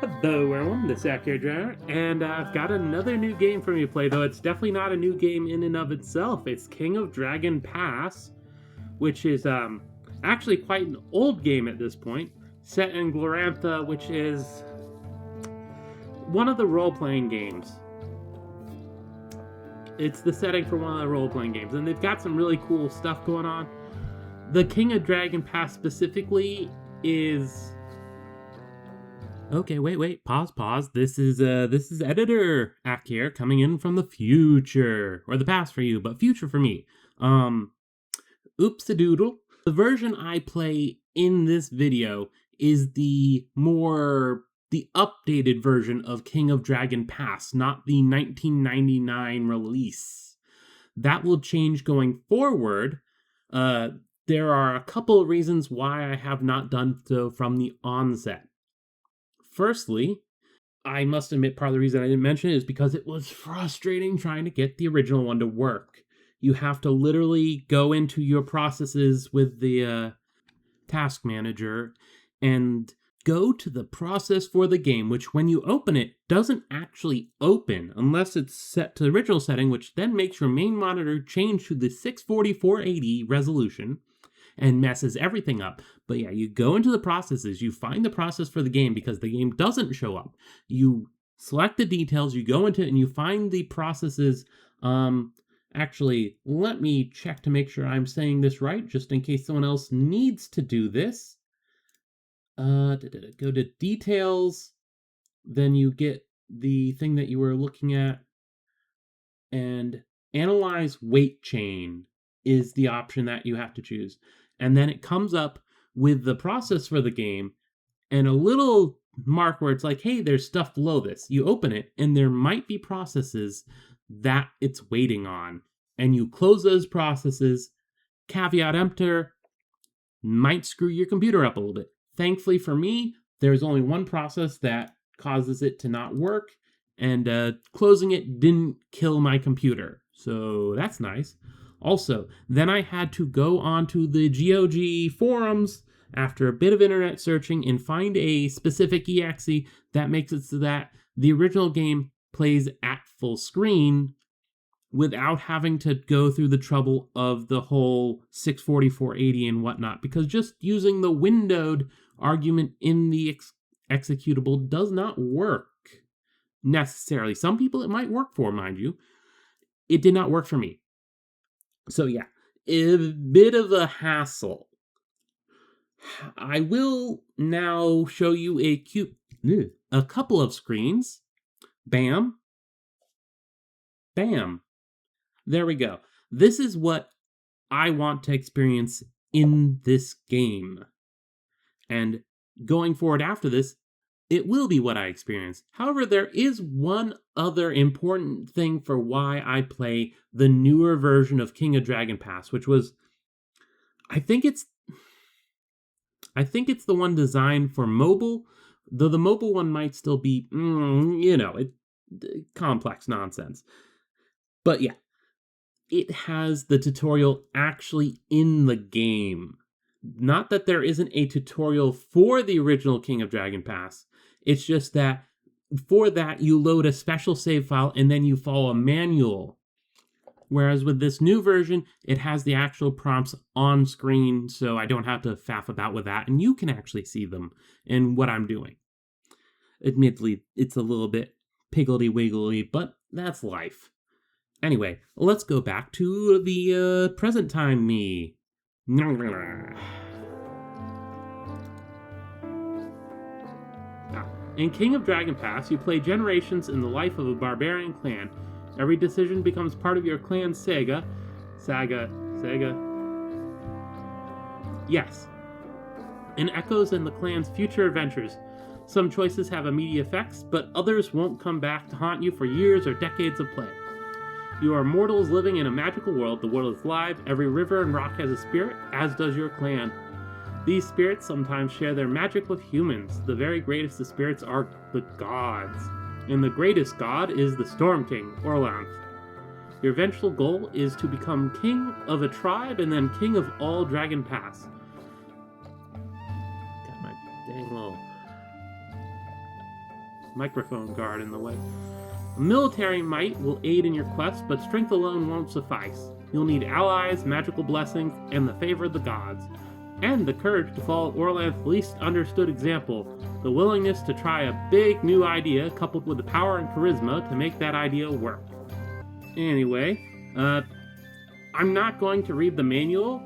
Hello everyone, this is Akhier Driver, and I've got another new game for you to play, though it's definitely not a new game in and of itself. It's King of Dragon Pass, which is actually quite an old game at this point, set in Glorantha, which is one of the role-playing games. It's the setting for one of the role-playing games, and they've got some really cool stuff going on. The King of Dragon Pass specifically is... Okay, wait, pause. This is editor Akhier coming in from the future, or the past for you, but future for me. Oops-a-doodle. The version I play in this video is the updated version of King of Dragon Pass, not the 1999 release. That will change going forward. There are a couple of reasons why I have not done so from the onset. Firstly, I must admit part of the reason I didn't mention it is because it was frustrating trying to get the original one to work. You have to literally go into your processes with the task manager and go to the process for the game, which when you open it, doesn't actually open unless it's set to the original setting, which then makes your main monitor change to the 640-480 resolution and messes everything up. But yeah, you go into the processes, you find the process for the game because the game doesn't show up. You select the details, you go into it, and you find the processes. Actually, let me check to make sure I'm saying this right, just in case someone else needs to do this. Go to details, then you get the thing that you were looking at, and analyze weight chain is the option that you have to choose. And then it comes up with the process for the game and a little mark where it's like, hey, there's stuff below this. You open it, and there might be processes that it's waiting on. And you close those processes, caveat emptor, might screw your computer up a little bit. Thankfully for me, there's only one process that causes it to not work, and closing it didn't kill my computer. So that's nice. Also, then I had to go onto the GOG forums after a bit of internet searching and find a specific exe that makes it so that the original game plays at full screen without having to go through the trouble of the whole 640-480 and whatnot, because just using the windowed argument in the executable does not work necessarily. Some people it might work for, mind you. It did not work for me. So yeah, a bit of a hassle. I will now show you a couple of screens. Bam. Bam. There we go. This is what I want to experience in this game. And going forward after this, it will be what I experience. However, there is one other important thing for why I play the newer version of King of Dragon Pass, which was, I think it's the one designed for mobile, though the mobile one might still be, complex nonsense. But yeah, it has the tutorial actually in the game. Not that there isn't a tutorial for the original King of Dragon Pass. It's just that for that, you load a special save file and then you follow a manual. Whereas with this new version, it has the actual prompts on screen, so I don't have to faff about with that, and you can actually see them in what I'm doing. Admittedly, it's a little bit piggledy-wiggly, but that's life. Anyway, let's go back to the present time me. In King of Dragon Pass, you play generations in the life of a barbarian clan. Every decision becomes part of your clan's saga. Yes. And echoes in the clan's future adventures. Some choices have immediate effects, but others won't come back to haunt you for years or decades of play. You are mortals living in a magical world. The world is alive. Every river and rock has a spirit, as does your clan. These spirits sometimes share their magic with humans. The very greatest of spirits are the gods. And the greatest god is the Storm King, Orlanth. Your eventual goal is to become king of a tribe and then king of all Dragon Pass. Got my dang little... microphone guard in the way. Military might will aid in your quest, but strength alone won't suffice. You'll need allies, magical blessings, and the favor of the gods. And the courage to follow Orlanth's least understood example, the willingness to try a big new idea coupled with the power and charisma to make that idea work. Anyway, I'm not going to read the manual,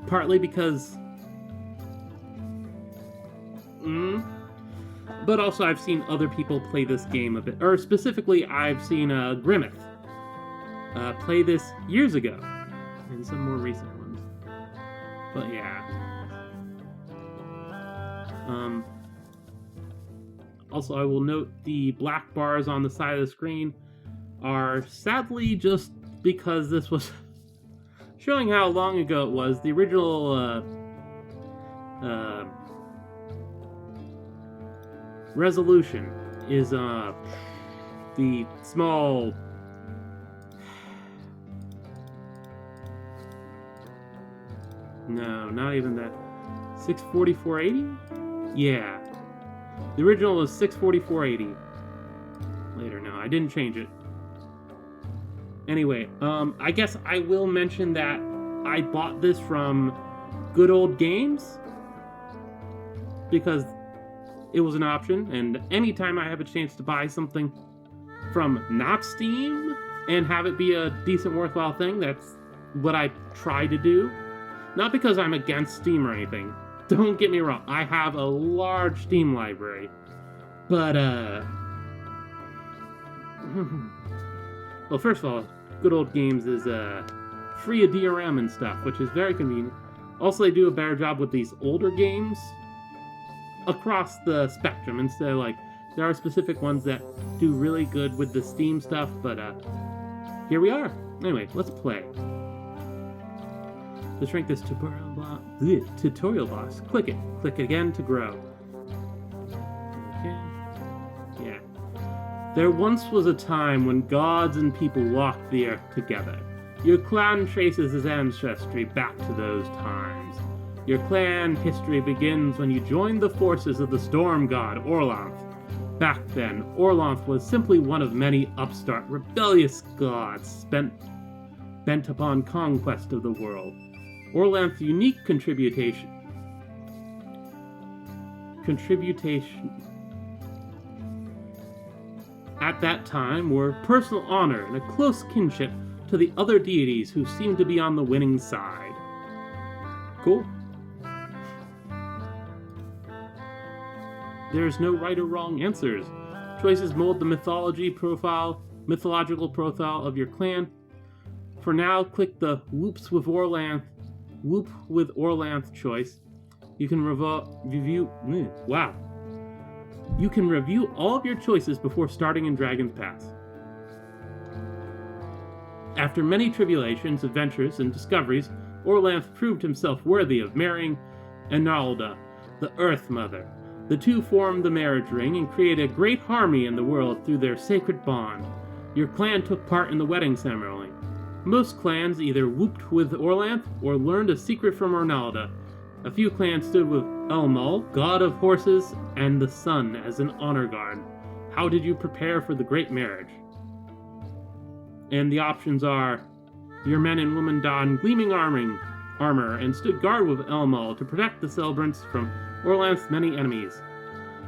partly because... but also I've seen other people play this game a bit, or specifically I've seen Grimmeth play this years ago, and some more recent ones. But yeah. Also, I will note the black bars on the side of the screen are sadly just because this was showing how long ago it was. The original resolution is the small no, not even that. 64480? Yeah. The original was 64480. Later, no, I didn't change it. Anyway, I guess I will mention that I bought this from Good Old Games because it was an option, and anytime I have a chance to buy something from not Steam and have it be a decent, worthwhile thing, that's what I try to do. Not because I'm against Steam or anything. Don't get me wrong, I have a large Steam library. But, well, first of all, Good Old Games is, free of DRM and stuff, which is very convenient. Also, they do a better job with these older games across the spectrum, instead of, like, there are specific ones that do really good with the Steam stuff, but, here we are. Anyway, let's play. To shrink this tutorial box, click it. Click again to grow. Okay. Yeah. There once was a time when gods and people walked the earth together. Your clan traces its ancestry back to those times. Your clan history begins when you joined the forces of the storm god Orlanth. Back then, Orlanth was simply one of many upstart, rebellious gods bent upon conquest of the world. Orlanth's unique contribution at that time were personal honor and a close kinship to the other deities who seemed to be on the winning side. Cool. There's no right or wrong answers. Choices mold the mythological profile of your clan. For now, click the Whoop with Orlanth choice. You can review all of your choices before starting in Dragon's Pass. After many tribulations, adventures, and discoveries, Orlanth proved himself worthy of marrying Enalda, the Earth Mother. The two formed the marriage ring and created a great harmony in the world through their sacred bond. Your clan took part in the wedding ceremony. Most clans either whooped with Orlanth or learned a secret from Enalda. A few clans stood with Elmal, god of horses, and the sun as an honor guard. How did you prepare for the great marriage? And the options are: your men and women donned gleaming armor and stood guard with Elmal to protect the celebrants from Orlanth's many enemies.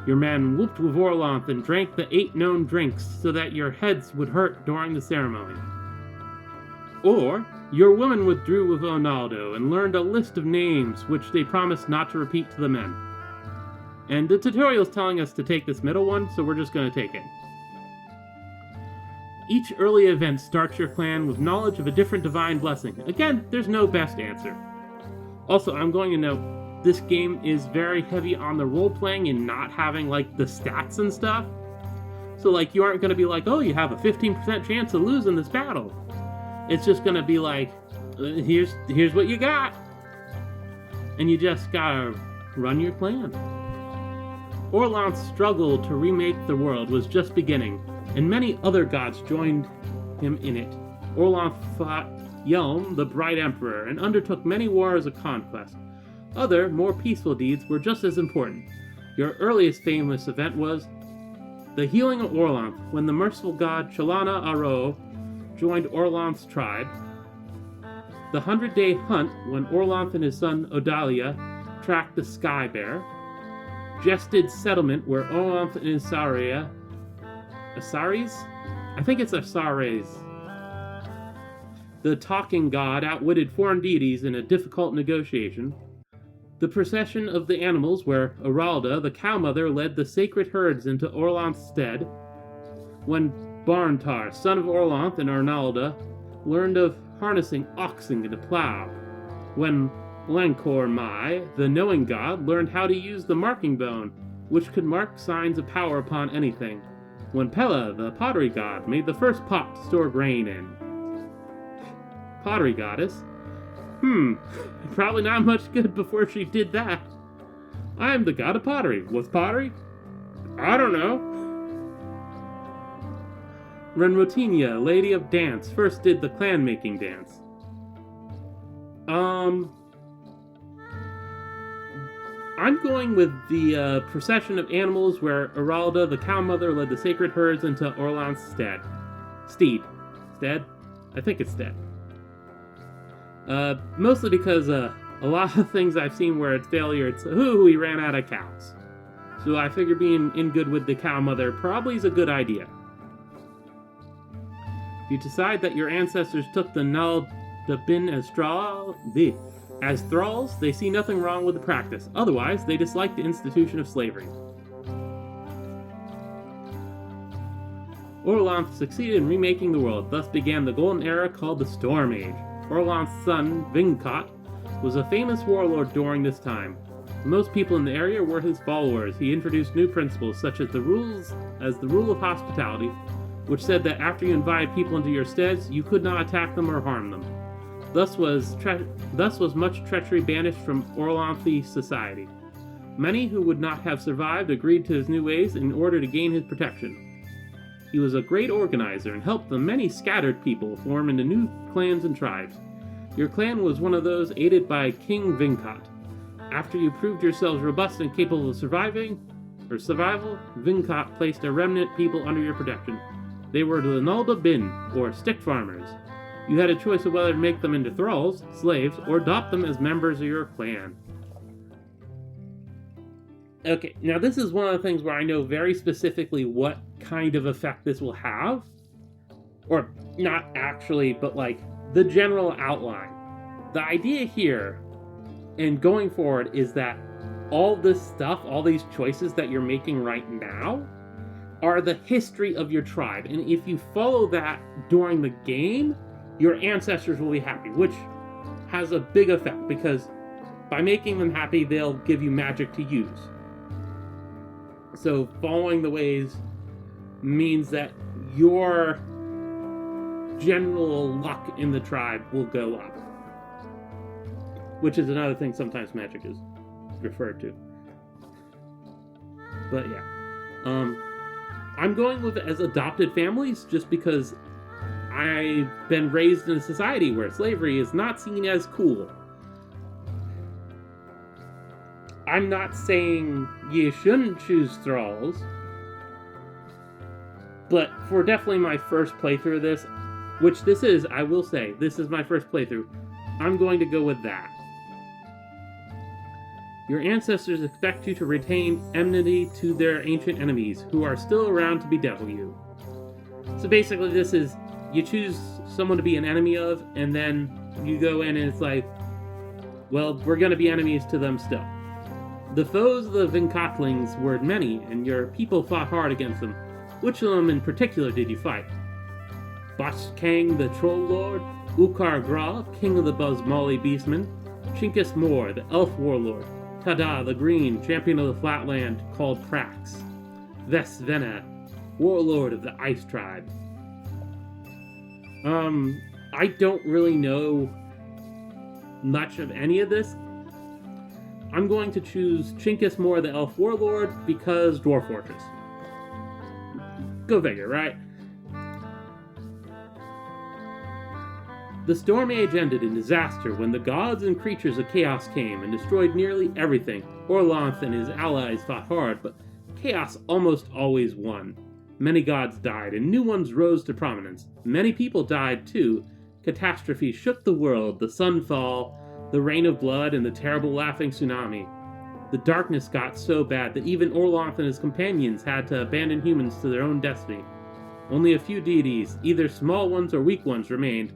Your men whooped with Orlanth and drank the 8 known drinks so that your heads would hurt during the ceremony. Or, your women withdrew with Ronaldo and learned a list of names which they promised not to repeat to the men. And the tutorial's telling us to take this middle one, so we're just going to take it. Each early event starts your clan with knowledge of a different divine blessing. Again, there's no best answer. Also, I'm going to note, this game is very heavy on the role-playing and not having, like, the stats and stuff. So, like, you aren't going to be like, oh, you have a 15% chance of losing this battle. It's just gonna be like, here's what you got. And you just gotta run your clan. Orlanth's struggle to remake the world was just beginning, and many other gods joined him in it. Orlanth fought Yelm, the Bright Emperor, and undertook many wars of conquest. Other, more peaceful deeds were just as important. Your earliest famous event was The healing of Orlanth. When the merciful god Chalana Aro joined Orlanth's tribe. The 100-day hunt, when Orlanth and his son Odalia tracked the Sky Bear. Jested settlement, where Orlanth and his Asaris? I think it's Asaris. The talking god outwitted foreign deities in a difficult negotiation. The procession of the animals, where Aralda, the cow mother, led the sacred herds into Orlanth's stead. When Barntar, son of Orlanth and Arnalda, learned of harnessing oxen in a plow. When Lancor Mai, the knowing god, learned how to use the marking bone, which could mark signs of power upon anything. When Pella, the pottery god, made the first pot to store grain in. Pottery goddess? Probably not much good before she did that. I am the god of pottery. What's pottery? I don't know. Renrotinia, lady of dance, first did the clan-making dance. I'm going with the procession of animals where Aralda, the cow mother, led the sacred herds into Orlanth's stead. Steed. Stead? I think it's stead. Mostly because a lot of things I've seen where it's failure, it's, we ran out of cows. So I figure being in good with the cow mother probably is a good idea. If you decide that your ancestors took the Nal Dabin as thralls, they see nothing wrong with the practice. Otherwise, they dislike the institution of slavery. Orlanth succeeded in remaking the world. Thus began the golden era called the Storm Age. Orlanth's son, Vingkat, was a famous warlord during this time. Most people in the area were his followers. He introduced new principles, such as the rule of hospitality, which said that after you invited people into your steads, you could not attack them or harm them. Thus was much treachery banished from Orlanthi society. Many who would not have survived agreed to his new ways in order to gain his protection. He was a great organizer and helped the many scattered people form into new clans and tribes. Your clan was one of those aided by King Vingkat. After you proved yourselves robust and capable of survival, Vingkat placed a remnant people under your protection. They were the Nalda Bin, or stick farmers. You had a choice of whether to make them into thralls, slaves, or adopt them as members of your clan. Okay, now this is one of the things where I know very specifically what kind of effect this will have. Or, not actually, but like, the general outline. The idea here, and going forward, is that all this stuff, all these choices that you're making right now, are the history of your tribe. And if you follow that during the game, your ancestors will be happy, which has a big effect, because by making them happy, they'll give you magic to use. So following the ways means that your general luck in the tribe will go up. Which is another thing sometimes magic is referred to. But yeah. I'm going with it as adopted families just because I've been raised in a society where slavery is not seen as cool. I'm not saying you shouldn't choose thralls, but for definitely my first playthrough of this, which this is, I will say, this is my first playthrough, I'm going to go with that. Your ancestors expect you to retain enmity to their ancient enemies, who are still around to bedevil you. So basically this is, you choose someone to be an enemy of, and then you go in and it's like, well, we're going to be enemies to them still. The foes of the Vinkatlings were many, and your people fought hard against them. Which of them in particular did you fight? Bashkang the Troll Lord, Ukar Gra, King of the Buzzmolly Beastmen, Chinkus Moor, the Elf Warlord, Tada the Green, Champion of the Flatland, called Prax, Vesvena, Warlord of the Ice Tribe. I don't really know much of any of this. I'm going to choose Chinkus Moor, the Elf Warlord, because Dwarf Fortress. Go figure, right? The Storm Age ended in disaster when the gods and creatures of chaos came and destroyed nearly everything. Orlanth and his allies fought hard, but chaos almost always won. Many gods died, and new ones rose to prominence. Many people died, too. Catastrophe shook the world, the sunfall, the rain of blood, and the terrible laughing tsunami. The darkness got so bad that even Orloff and his companions had to abandon humans to their own destiny. Only a few deities, either small ones or weak ones, remained.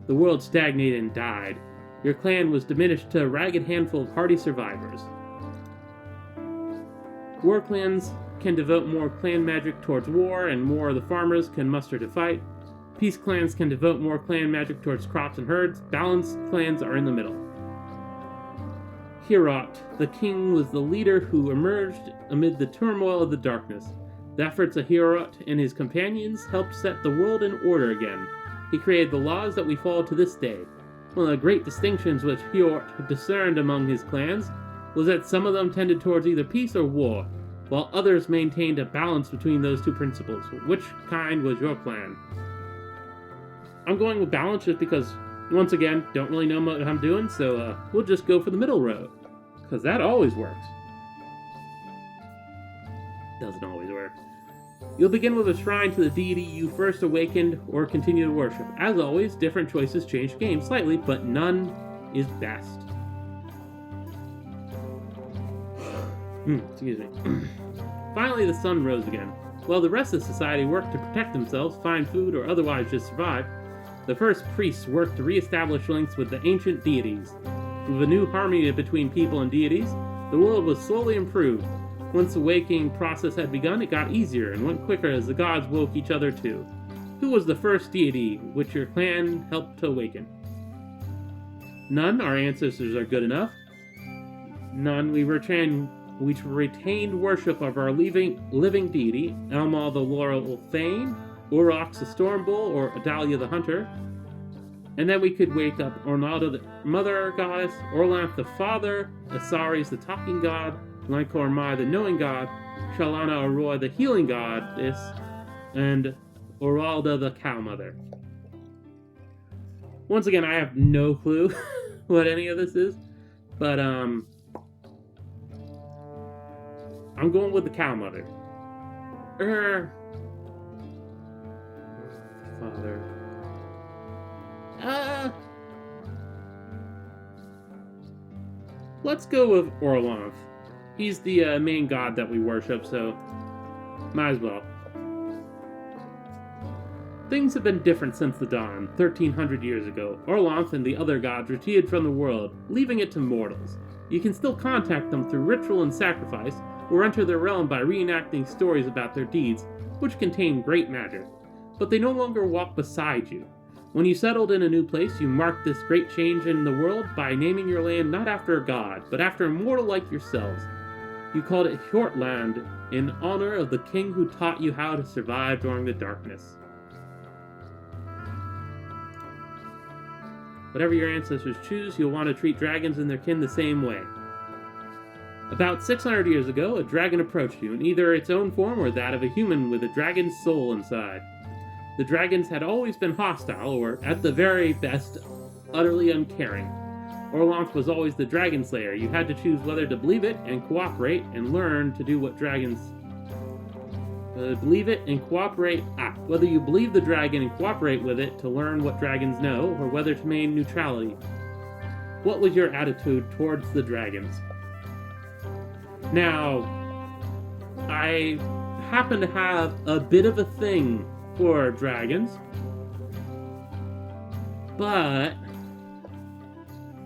The world stagnated and died. Your clan was diminished to a ragged handful of hardy survivors. War clans can devote more clan magic towards war, and more of the farmers can muster to fight. Peace clans can devote more clan magic towards crops and herds. Balanced clans are in the middle. Akhier, the king, was the leader who emerged amid the turmoil of the darkness. The efforts of Akhier and his companions helped set the world in order again. He created the laws that we follow to this day. One of the great distinctions which Akhier discerned among his clans was that some of them tended towards either peace or war, while others maintained a balance between those two principles. Which kind was your clan? I'm going with balance just because, once again, don't really know what I'm doing, so we'll just go for the middle road. Because that always works. Doesn't always work. You'll begin with a shrine to the deity you first awakened or continue to worship. As always, different choices change the game slightly, but none is best. Excuse me. Finally, the sun rose again. While the rest of society worked to protect themselves, find food, or otherwise just survive, the first priests worked to re-establish links with the ancient deities. With a new harmony between people and deities, the world was slowly improved. Once the waking process had begun, it got easier and went quicker as the gods woke each other too. Who was the first deity which your clan helped to awaken? None. Our ancestors are good enough. None. We retained worship of our living deity, Elmal the Laurel Thane, Urox the Storm Bull, or Adalia the Hunter. And then we could wake up Ornalda the Mother Goddess, Orlanth the Father, Asaris the Talking God, Lankor Mai the Knowing God, Shalana Aurora the Healing Goddess, and Oralda the Cow Mother. Once again, I have no clue what any of this is, but I'm going with the Cow Mother. Father. Let's go with Orlanth. He's the main god that we worship, so might as well. Things have been different since the dawn, 1300 years ago. Orlanth and the other gods retreated from the world, leaving it to mortals. You can still contact them through ritual and sacrifice, or enter their realm by reenacting stories about their deeds, which contain great magic. But they no longer walk beside you. When you settled in a new place, you marked this great change in the world by naming your land not after a god, but after a mortal like yourselves. You called it Hjortland in honor of the king who taught you how to survive during the darkness. Whatever your ancestors choose, you'll want to treat dragons and their kin the same way. About 600 years ago, a dragon approached you in either its own form or that of a human with a dragon's soul inside. The dragons had always been hostile, or at the very best, utterly uncaring. Orlanth was always the dragon slayer. You had to choose whether to believe it and cooperate and learn to do what dragons... whether you believe the dragon and cooperate with it to learn what dragons know, or whether to maintain neutrality. What was your attitude towards the dragons? Now, I happen to have a bit of a thing for dragons, but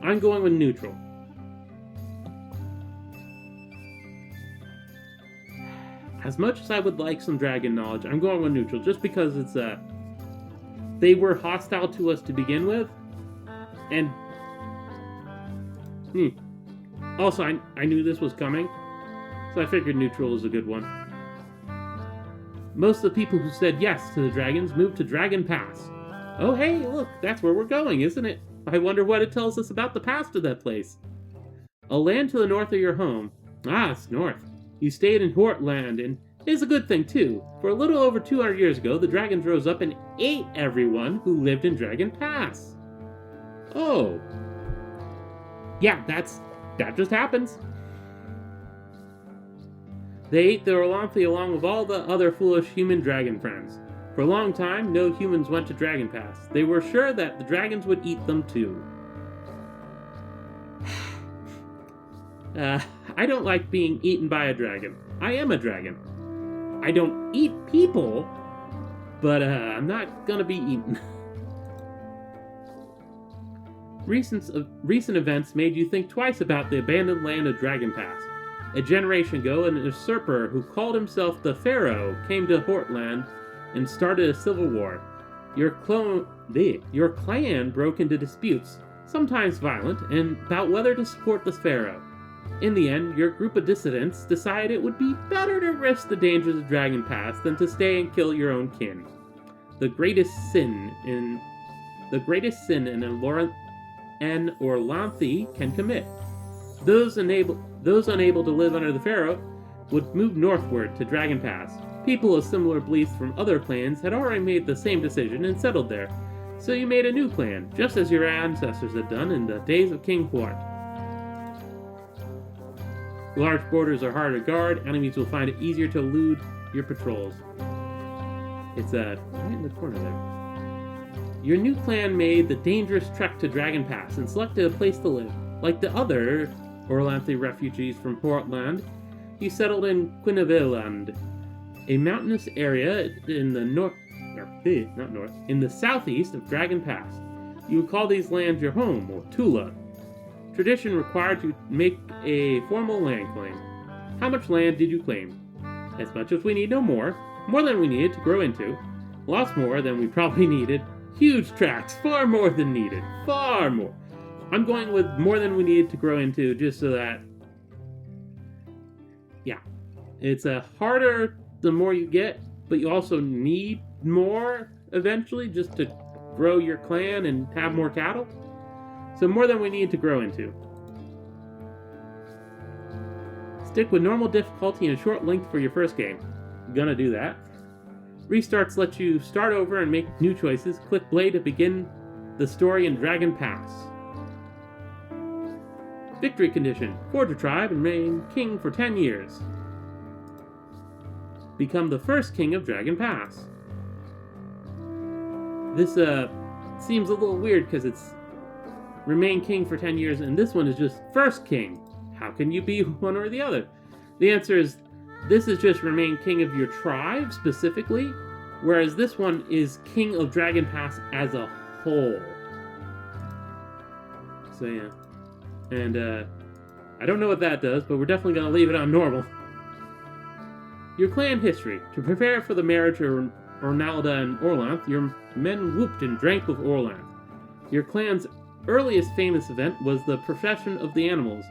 I'm going with neutral. As much as I would like some dragon knowledge, I'm going with neutral, just because it's they were hostile to us to begin with, and also I knew this was coming, so I figured neutral was a good one. Most of the people who said yes to the dragons moved to Dragon Pass. Oh hey, look, that's where we're going, isn't it? I wonder what it tells us about the past of that place. A land to the north of your home. Ah, it's north. You stayed in Hjortland, and it's a good thing too. For a little over 200 years ago, the dragons rose up and ate everyone who lived in Dragon Pass. Oh. Yeah, that just happens. They ate the Orlanthi along with all the other foolish human dragon friends. For a long time, no humans went to Dragon Pass. They were sure that the dragons would eat them too. I don't like being eaten by a dragon. I am a dragon. I don't eat people, but I'm not gonna be eaten. Recent events made you think twice about the abandoned land of Dragon Pass. A generation ago, an usurper who called himself the Pharaoh came to Hortland and started a civil war. Your clan broke into disputes, sometimes violent, and about whether to support the Pharaoh. In the end, your group of dissidents decided it would be better to risk the dangers of Dragon Pass than to stay and kill your own kin. The greatest sin an Orlanthi can commit. Those unable to live under the Pharaoh would move northward to Dragon Pass. People of similar beliefs from other clans had already made the same decision and settled there, so you made a new clan, just as your ancestors had done in the days of King Huart. Large borders are harder to guard, enemies will find it easier to elude your patrols. It's right in the corner there. Your new clan made the dangerous trek to Dragon Pass and selected a place to live. Like the other Orlanthi refugees from Portland, you settled in Quinniveland, a mountainous area in the in the southeast of Dragon Pass. You would call these lands your home, or Tula. Tradition required to make a formal land claim. How much land did you claim? As much as we need, no more. More than we needed to grow into. Lots more than we probably needed. Huge tracts, far more than needed. Far more. I'm going with more than we needed to grow into, just so that... Yeah. It's harder the more you get, but you also need more eventually just to grow your clan and have more cattle. So more than we need to grow into. Stick with normal difficulty and short length for your first game. Gonna do that. Restarts let you start over and make new choices. Click play to begin the story in Dragon Pass. Victory condition. Forge a tribe and reign king for 10 years. Become the first king of Dragon Pass. This seems a little weird because it's remain king for 10 years, and this one is just first king. How can you be one or the other? The answer is, this is just remain king of your tribe, specifically, whereas this one is king of Dragon Pass as a whole. So yeah. And, I don't know what that does, but we're definitely gonna leave it on normal. Your clan history. To prepare for the marriage of Ornalda and Orlanth, your men whooped and drank with Orlanth. Your clan's earliest famous event was the profession of the animals.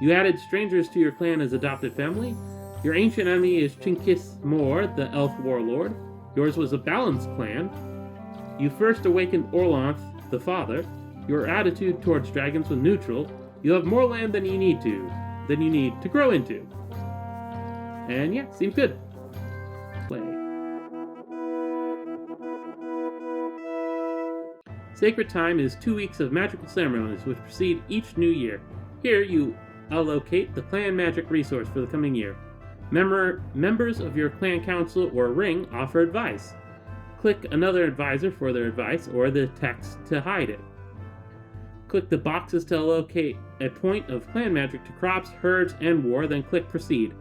You added strangers to your clan as adopted family. Your ancient enemy is Chinkis Mor, the elf warlord. Yours was a balanced clan. You first awakened Orlanth, the father. Your attitude towards dragons was neutral. You have more land than you need to grow into. And yeah, seems good. Play. Sacred time is 2 weeks of magical ceremonies which precede each new year. Here you allocate the clan magic resource for the coming year. Members of your clan council or ring offer advice. Click another advisor for their advice or the text to hide it. Click the boxes to allocate a point of clan magic to crops, herds, and war, then click proceed.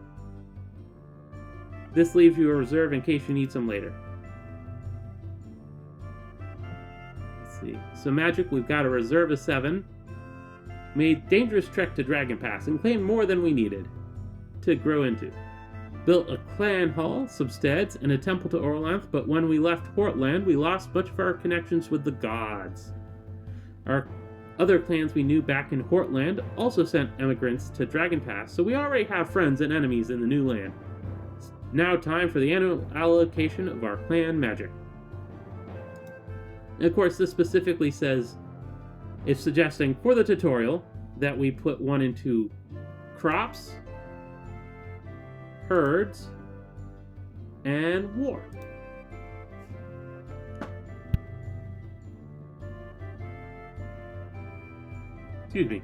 This leaves you a reserve in case you need some later. Let's see. So magic, we've got a reserve of 7. Made dangerous trek to Dragon Pass and claimed more than we needed to grow into. Built a clan hall, some steads, and a temple to Orlanth, but when we left Portland, we lost much of our connections with the gods. Our other clans we knew back in Portland also sent emigrants to Dragon Pass, so we already have friends and enemies in the new land. It's now time for the annual allocation of our clan magic. And of course, this specifically says, it's suggesting for the tutorial that we put one into crops, herds, and war. Excuse me.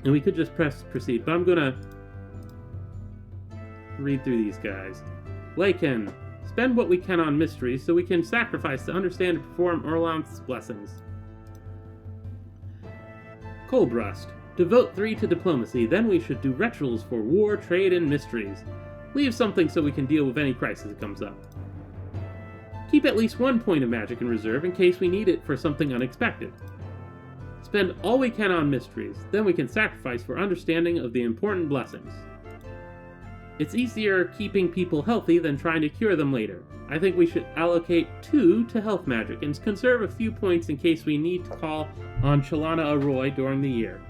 And we could just press proceed, but I'm gonna read through these guys. Lycan. Spend what we can on mysteries so we can sacrifice to understand and perform Orlanth's blessings. Colbrust. Devote 3 to diplomacy, then we should do rituals for war, trade, and mysteries. Leave something so we can deal with any crisis that comes up. Keep at least 1 point of magic in reserve in case we need it for something unexpected. Spend all we can on mysteries, then we can sacrifice for understanding of the important blessings. It's easier keeping people healthy than trying to cure them later. I think we should allocate 2 to health magic and conserve a few points in case we need to call on Chalana Arroy during the year.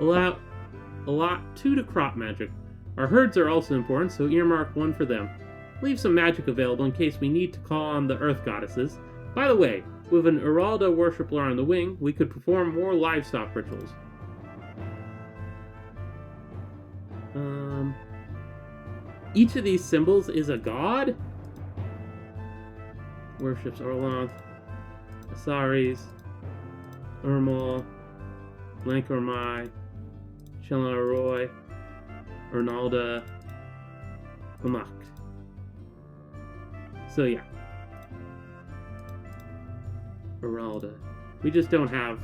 Allot 2 to crop magic. Our herds are also important, so earmark 1 for them. Leave some magic available in case we need to call on the earth goddesses. By the way, with an Uralda worshipper on the wing, we could perform more livestock rituals. Each of these symbols is a god? Worships Orlanth, Asaris, Urmal, Lankormai, Chalana Ernalda, Mamak. So yeah. Uralda. We just don't have...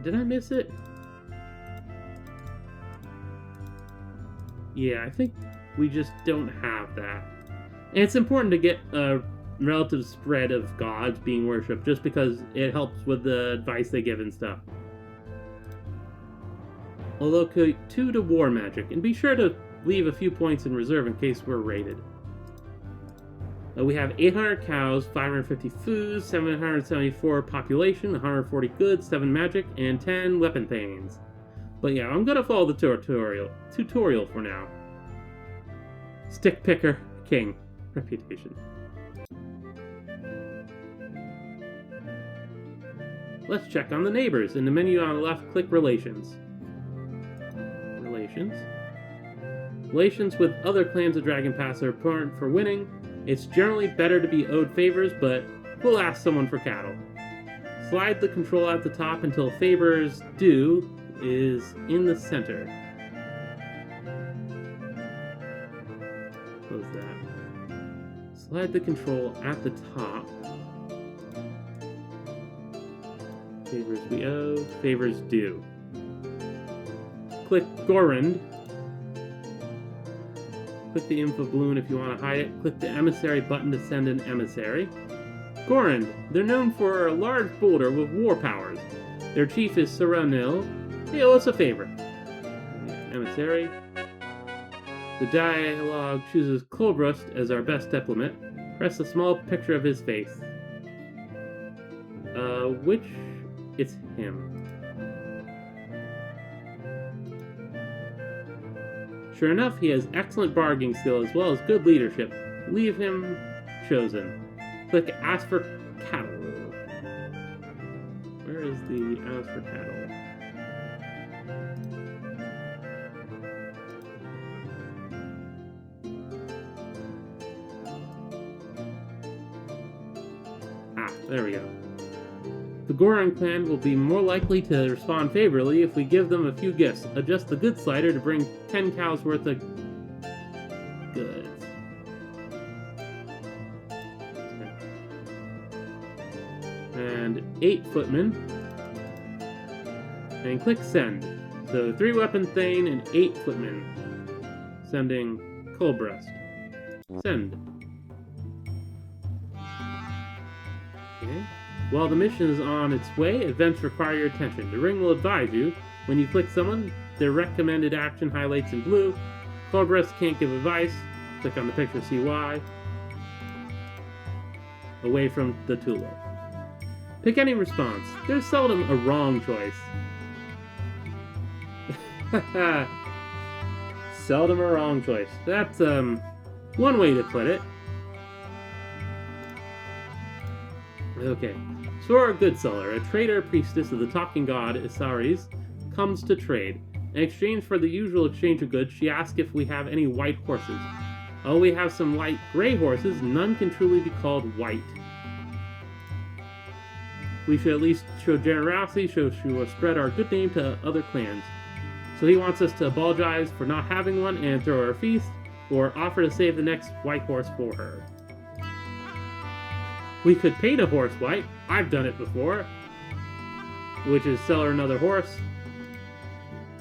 Did I miss it? Yeah, I think we just don't have that. And it's important to get a relative spread of gods being worshipped, just because it helps with the advice they give and stuff. Allocate 2 to war magic, and be sure to leave a few points in reserve in case we're raided. We have 800 cows, 550 food, 774 population, 140 goods, 7 magic, and 10 weapon thanes. But yeah, I'm gonna follow the tutorial for now. Stick picker, king. Reputation. Let's check on the neighbors. In the menu on the left, click Relations. Relations with other clans of Dragon Pass are important for winning. It's generally better to be owed favors, but we'll ask someone for cattle. Slide the control at the top until favors due is in the center. Close that. Slide the control at the top. Favors we owe, favors due. Click Gorand. Click the info balloon if you want to hide it. Click the emissary button to send an emissary. Gorand. They're known for a large boulder with war powers. Their chief is Saranil. They owe us a favor. Emissary. The dialogue chooses Colbrust as our best diplomat. Press a small picture of his face. Which... It's him. Sure enough, he has excellent bargaining skill as well as good leadership. Leave him chosen. Click Ask for Cattle. Where is the Ask for Cattle? There we go. The Goron clan will be more likely to respond favorably if we give them a few gifts. Adjust the goods slider to bring 10 cows worth of goods. And 8 footmen. And click send. So 3 weapon thane and 8 footmen. Sending Colbrust. Send. Okay. While the mission is on its way, events require your attention. The ring will advise you. When you click someone, their recommended action highlights in blue. Colbrust can't give advice. Click on the picture to see why. Away from the tulip. Pick any response. There's seldom a wrong choice. Seldom a wrong choice. That's, one way to put it. Okay. Sora Goodseller, a trader priestess of the talking god Isaris, comes to trade. In exchange for the usual exchange of goods, she asks if we have any white horses. Oh, we have some light gray horses. None can truly be called white. We should at least show generosity, so she will spread our good name to other clans. So he wants us to apologize for not having one and throw her a feast, or offer to save the next white horse for her. We could paint a horse white. I've done it before. Which is sell her another horse.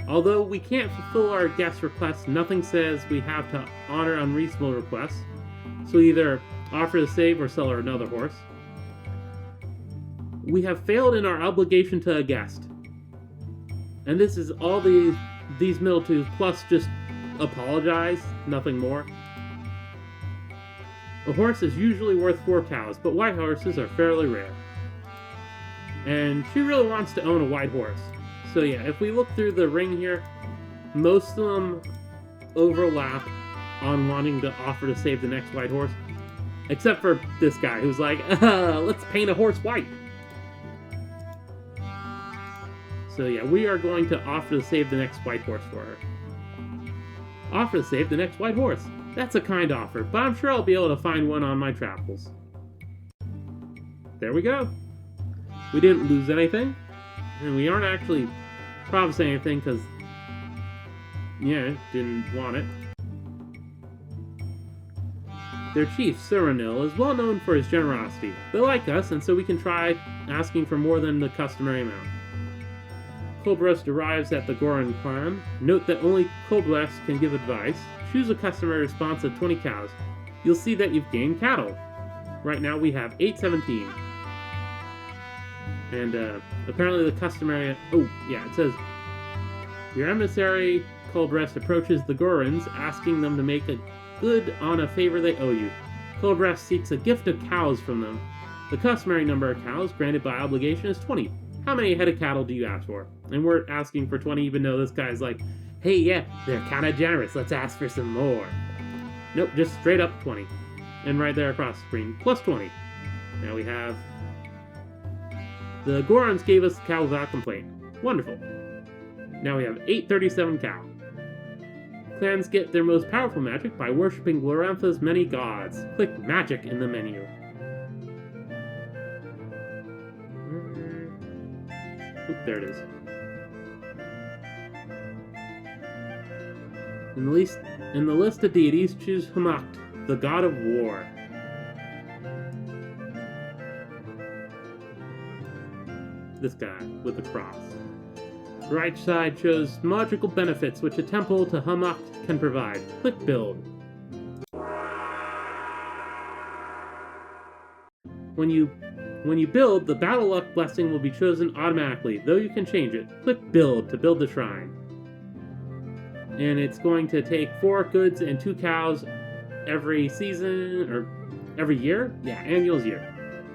Although we can't fulfill our guest requests, nothing says we have to honor unreasonable requests. So either offer to save or sell her another horse. We have failed in our obligation to a guest. And this is all these middle twos plus just apologize, nothing more. A horse is usually worth 4 cows, but white horses are fairly rare. And she really wants to own a white horse. So yeah, if we look through the ring here, most of them overlap on wanting to offer to save the next white horse. Except for this guy who's like, let's paint a horse white. So yeah, we are going to offer to save the next white horse for her. Offer to save the next white horse. That's a kind offer, but I'm sure I'll be able to find one on my travels. There we go. We didn't lose anything, and we aren't actually promising anything because, yeah, didn't want it. Their chief, Surinil, is well known for his generosity. They like us, and so we can try asking for more than the customary amount. Colbrest arrives at the Goran clan. Note that only Colbrest can give advice. Choose a customary response of 20 cows. You'll see that you've gained cattle. Right now we have 817. And apparently the customary... Oh, yeah, it says... Your emissary, Colbrest, approaches the Gorans, asking them to make a good on a favor they owe you. Colbrest seeks a gift of cows from them. The customary number of cows granted by obligation is 20. How many head of cattle do you ask for? And we're asking for 20 even though this guy's like, hey, yeah, they're kind of generous. Let's ask for some more. Nope, just straight up 20. And right there across the screen, plus 20. Now we have... The Gorans gave us the cow without complaint. Wonderful. Now we have 837 cow. Clans get their most powerful magic by worshipping Glorantha's many gods. Click magic in the menu. Oop, there it is. In the list of deities, choose Hamakt, the god of war. This guy with the cross. The right side shows magical benefits which a temple to Hamakt can provide. Click build. When you build, the battle luck blessing will be chosen automatically, though you can change it. Click build to build the shrine. And it's going to take 4 goods and 2 cows every season, or every year? Yeah, annual year.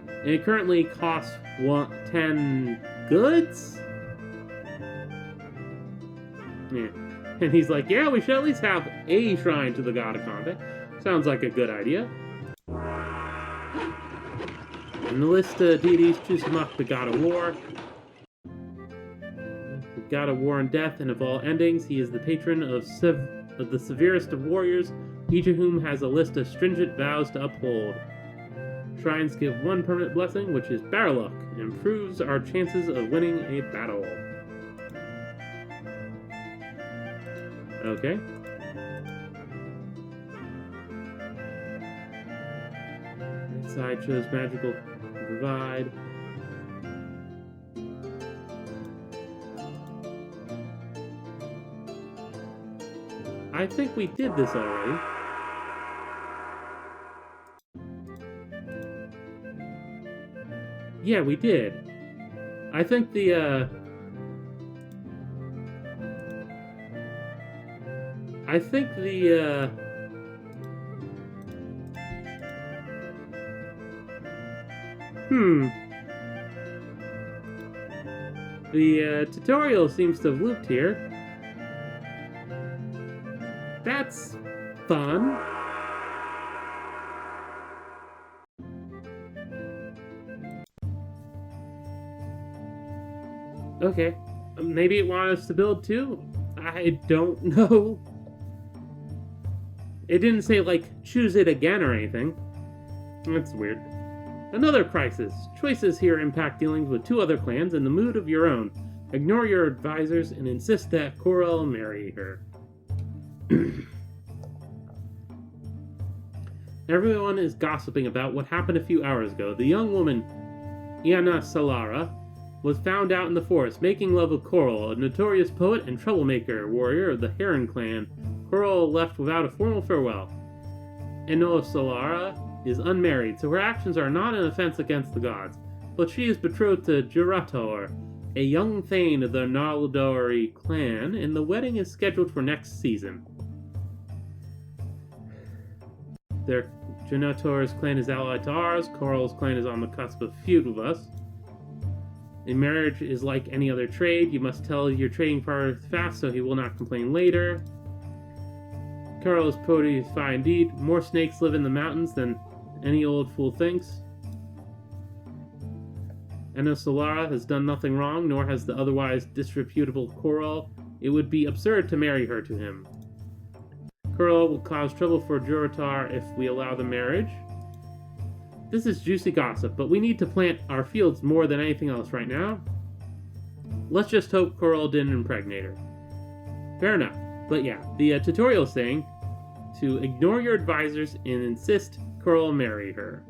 And it currently costs 10 goods? Yeah. And he's like, yeah, we should at least have a shrine to the god of combat. Sounds like a good idea. In the list of deities, choose Hamakt, the god of war. The god of war and death and of all endings. He is the patron of the severest of warriors, each of whom has a list of stringent vows to uphold. Shrines give 1 permanent blessing, which is battle luck, and improves our chances of winning a battle. Okay. This side shows magical provide. I think we did this already. Yeah, we did. I think the, The tutorial seems to have looped here. That's fun. Okay, maybe it wanted us to build too? I don't know. It didn't say, like, choose it again or anything. That's weird. Another crisis. Choices here impact dealings with 2 other clans and the mood of your own. Ignore your advisors and insist that Corel marry her. Everyone is gossiping about what happened a few hours ago. The young woman, Iana Salara, was found out in the forest making love with Corel, a notorious poet and troublemaker warrior of the Heron clan. Corel left without a formal farewell. Eno Salara is unmarried, so her actions are not an offense against the gods, but she is betrothed to Jurator, a young thane of the Naldori clan, and the wedding is scheduled for next season. Their Jurator's clan is allied to ours. Coral's clan is on the cusp of feud with us. A marriage is like any other trade. You must tell your trading partner fast so he will not complain later. Coral's poetry is fine indeed. More snakes live in the mountains than any old fool thinks. Enosolara has done nothing wrong, nor has the otherwise disreputable Coral. It would be absurd to marry her to him. Coral will cause trouble for Juratar if we allow the marriage. This is juicy gossip, but we need to plant our fields more than anything else right now. Let's just hope Coral didn't impregnate her. Fair enough. But yeah, the tutorial is saying to ignore your advisors and insist Coral marry her.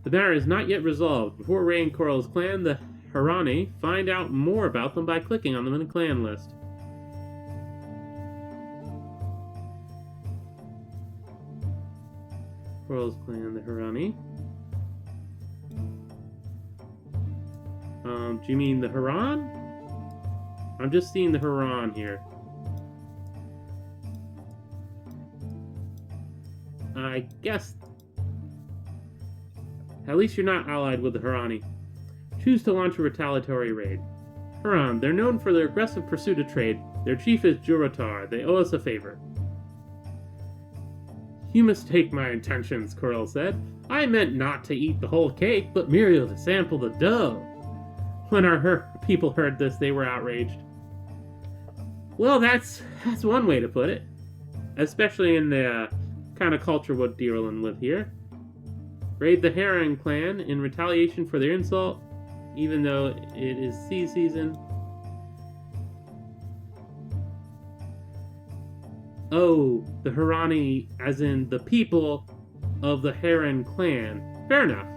The matter is not yet resolved. Before raiding Coral's clan, the Harani find out more about them by clicking on them in the clan list. Coral's clan, the Harani. Do you mean the Haran? I'm just seeing the Haran here. I guess. At least you're not allied with the Harani. Choose to launch a retaliatory raid. Haran, they're known for their aggressive pursuit of trade. Their chief is Juratar. They owe us a favor. You mistake my intentions, Coral said. I meant not to eat the whole cake, but merely to sample the dough. When our people heard this, they were outraged. Well, that's one way to put it. Especially in the kind of culture what Deerland live here. Raid the Heron clan in retaliation for their insult, even though it is sea season. Oh, the Harani, as in the people of the Heron clan. Fair enough.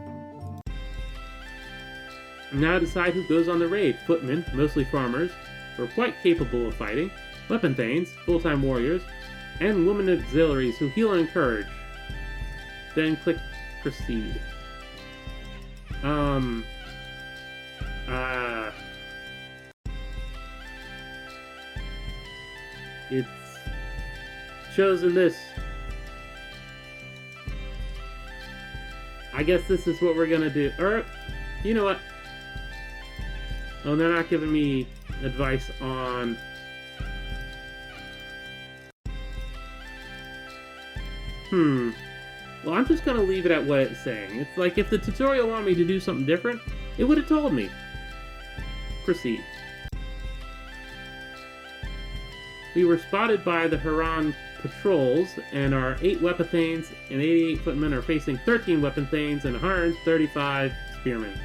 Now decide who goes on the raid. Footmen, mostly farmers, who are quite capable of fighting. Weapon thanes, full-time warriors. And women auxiliaries who heal and encourage. Then click proceed. It's chosen this. I guess this is what we're gonna do. Or, you know what? Oh, they're not giving me advice on... Well, I'm just gonna leave it at what it's saying. It's like if the tutorial wanted me to do something different, it would have told me. Proceed. We were spotted by the Haran patrols, and our 8 weapon thanes and 88 footmen are facing 13 weapon thanes and 135 spearmen.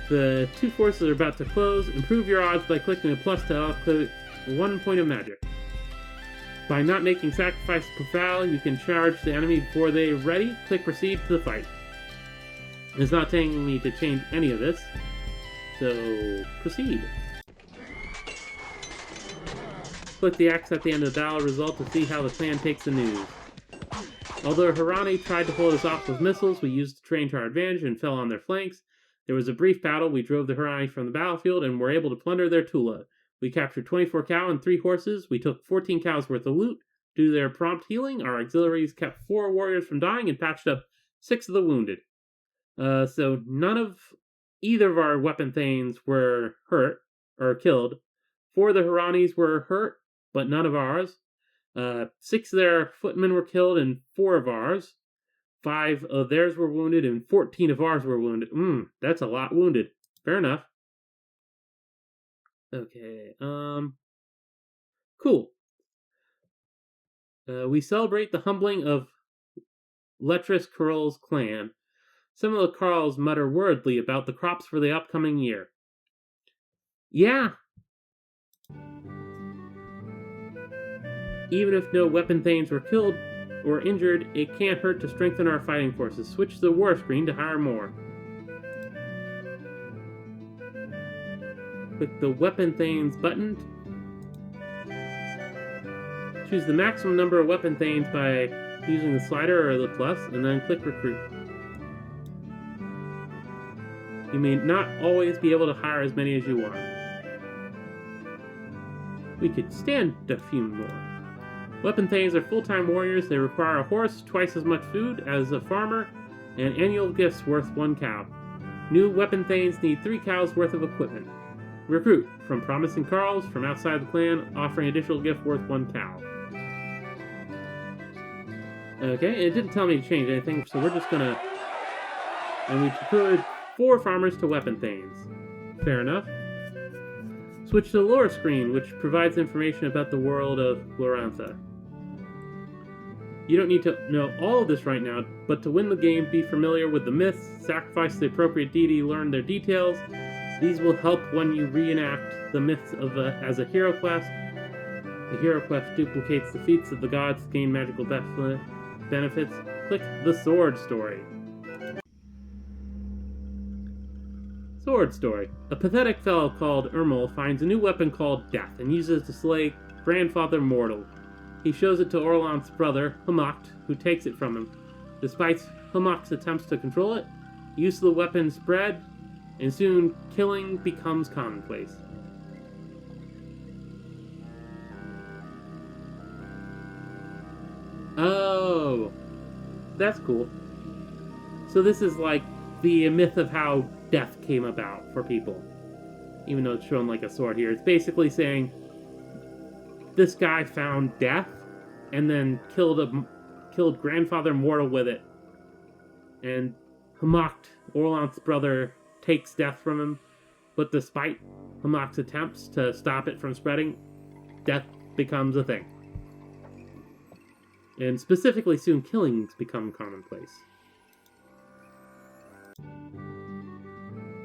The two forces are about to close. Improve your odds by clicking the plus to allocate 1 point of magic. By not making sacrifices per foul, you can charge the enemy before they are ready. Click proceed to the fight. It's not telling me to change any of this, so proceed. Click the X at the end of the battle result to see how the clan takes the news. Although Harani tried to hold us off with missiles, we used the terrain to our advantage and fell on their flanks. There was a brief battle. We drove the Harani from the battlefield and were able to plunder their Tula. We captured 24 cow and 3 horses. We took 14 cows worth of loot. Due to their prompt healing, our auxiliaries kept 4 warriors from dying and patched up 6 of the wounded. So none of either of our weapon thanes were hurt or killed. 4 of the Haranis were hurt, but none of ours. 6 of their footmen were killed and 4 of ours. 5 of theirs were wounded and 14 of ours were wounded. That's a lot wounded. Fair enough. Okay, cool. We celebrate the humbling of Letris Coral's clan. Some of the Carls mutter wordly about the crops for the upcoming year. Yeah. Even if no weapon thanes were killed or injured, it can't hurt to strengthen our fighting forces. Switch to the war screen to hire more. Click the Weapon Thanes button. Choose the maximum number of Weapon Thanes by using the slider or the plus, and then click Recruit. You may not always be able to hire as many as you want. We could stand a few more. Weapon Thanes are full-time warriors. They require a horse, twice as much food as a farmer, and annual gifts worth 1 cow. New Weapon Thanes need 3 cows worth of equipment. Recruit from promising Carls from outside the clan, offering additional gift worth 1 cow. Okay, it didn't tell me to change anything, so we're just gonna... And we could 4 farmers to Weapon Thanes. Fair enough. Switch to the lore screen, which provides information about the world of Glorantha. You don't need to know all of this right now, but to win the game, be familiar with the myths, sacrifice the appropriate deity, learn their details. These will help when you reenact the myths as a hero quest. The hero quest duplicates the feats of the gods to gain magical benefits. Click the Sword Story. Sword Story. A pathetic fellow called Ermol finds a new weapon called Death and uses it to slay Grandfather Mortal. He shows it to Orlanth's brother, Hamacht, who takes it from him. Despite Hamacht's attempts to control it, use of the weapon spread, and soon killing becomes commonplace. Oh, that's cool. So this is like the myth of how death came about for people. Even though it's shown like a sword here. It's basically saying this guy found death and then killed Grandfather Mortal with it. And Hamacht, Orlanth's brother, takes death from him. But despite Hamacht's attempts to stop it from spreading, death becomes a thing. And specifically soon killings become commonplace.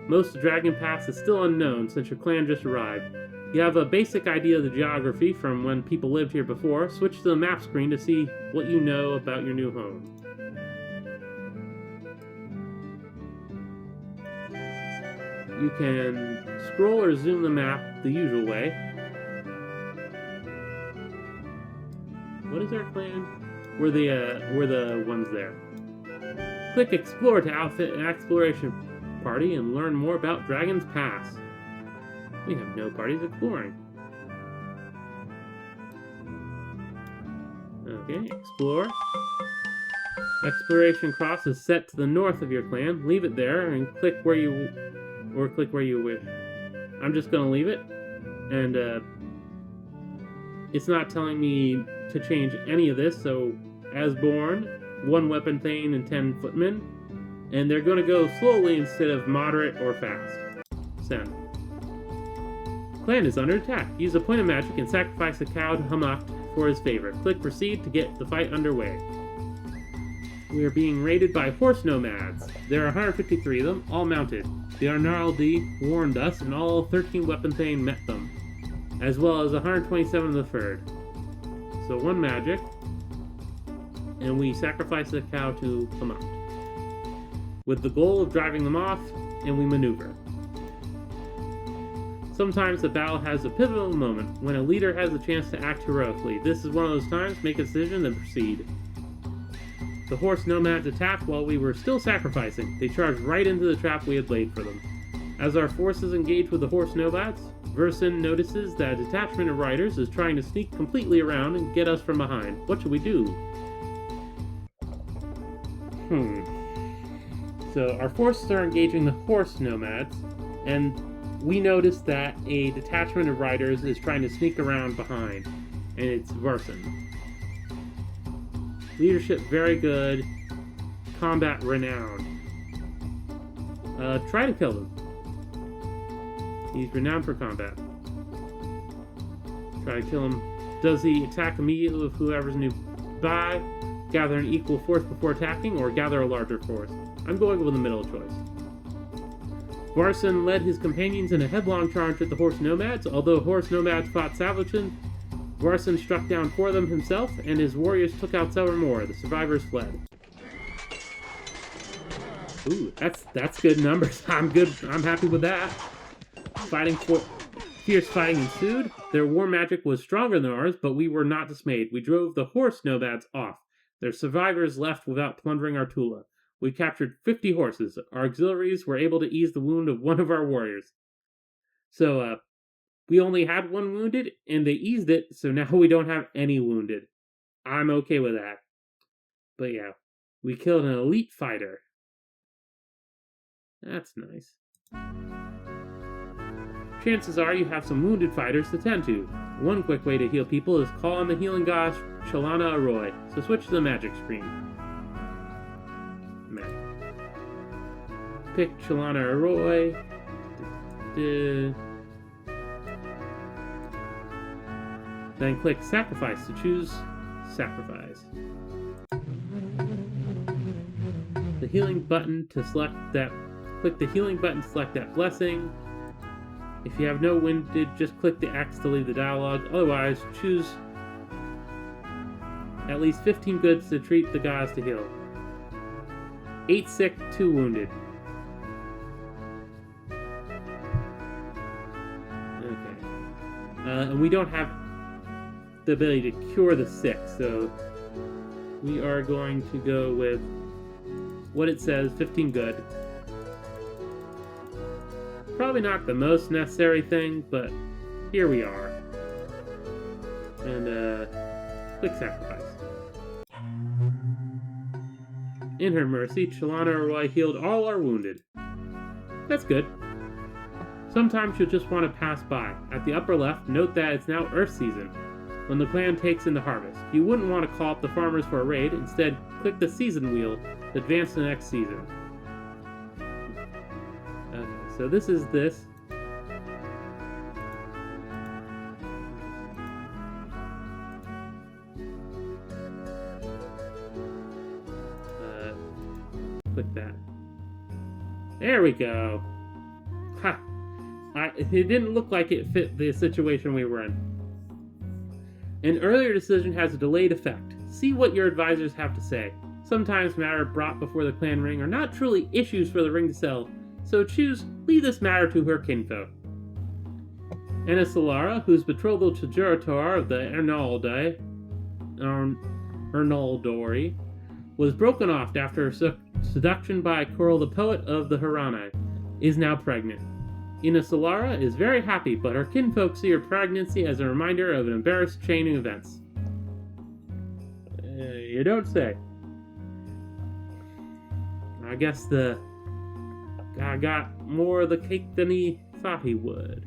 Most of Dragon Pass is still unknown since your clan just arrived. You have a basic idea of the geography from when people lived here before. Switch to the map screen to see what you know about your new home. You can scroll or zoom the map the usual way. What is our clan? We're the ones there. Click Explore to outfit an exploration party and learn more about Dragon's Pass. We have no parties exploring. Okay, explore. Exploration cross is set to the north of your clan. Leave it there and click where you wish. I'm just gonna leave it, and it's not telling me to change any of this. So, as born, 1 weapon thane and 10 footmen. And they're going to go slowly instead of moderate or fast. Send. Clan is under attack. Use a point of magic and sacrifice a cow to Hamacht for his favor. Click Proceed to get the fight underway. We are being raided by horse nomads. There are 153 of them, all mounted. The Arnaldi warned us, and all 13 weapon thane met them, as well as 127 of the third. So 1 magic, and we sacrifice the cow to Hamacht, with the goal of driving them off, and we maneuver. Sometimes the battle has a pivotal moment, when a leader has a chance to act heroically. This is one of those times. Make a decision, then proceed. The horse nomads attacked while we were still sacrificing. They charged right into the trap we had laid for them. As our forces engage with the horse nomads, Versin notices that a detachment of riders is trying to sneak completely around and get us from behind. What should we do? So our forces are engaging the horse nomads, and we notice that a detachment of riders is trying to sneak around behind, and it's Versin. Leadership very good, combat renowned. Try to kill him. He's renowned for combat. Try to kill him. Does he attack immediately with whoever's nearby? Gather an equal force before attacking, or gather a larger force? I'm going with the middle choice. Varson led his companions in a headlong charge at the horse nomads. Although horse nomads fought savagely, Varson struck down 4 of them himself, and his warriors took out several more. The survivors fled. Ooh, that's good numbers. I'm good. I'm happy with that. Fierce fighting ensued. Their war magic was stronger than ours, but we were not dismayed. We drove the horse nomads off. Their survivors left without plundering our Tula. We captured 50 horses. Our auxiliaries were able to ease the wound of one of our warriors. So, we only had 1 wounded, and they eased it, so now we don't have any wounded. I'm okay with that. But yeah, we killed an elite fighter. That's nice. Chances are you have some wounded fighters to tend to. One quick way to heal people is call on the healing goddess Chalana Arroy, so switch to the magic screen. Pick Chalana Arroy. Then click Sacrifice to choose Sacrifice. The healing button to select that. Click the healing button to select that blessing. If you have no wounded, just click the X to leave the dialogue. Otherwise, choose at least 15 goods to treat the gods to heal. 8 sick, 2 wounded. Okay. And we don't have the ability to cure the sick, so we are going to go with what it says, 15 good. Probably not the most necessary thing, but here we are. And, click Sacrifice. In her mercy, Chalana Arroy healed all our wounded. That's good. Sometimes you'll just want to pass by. At the upper left, note that it's now Earth season, when the clan takes in the harvest. You wouldn't want to call up the farmers for a raid. Instead, click the season wheel to advance to the next season. Okay, so this is this. Click that. There we go. Ha! It didn't look like it fit the situation we were in. An earlier decision has a delayed effect. See what your advisors have to say. Sometimes matter brought before the clan ring are not truly issues for the ring to settle, so leave this matter to her kinfolk. Anna Solara, whose betrothal to Juratar of the Ernaldori, was broken off after her seduction by Coral the poet of the Harani, is now pregnant. Ina Solara is very happy, but her kinfolk see her pregnancy as a reminder of an embarrassed chain of events. You don't say. I guess the guy got more of the cake than he thought he would.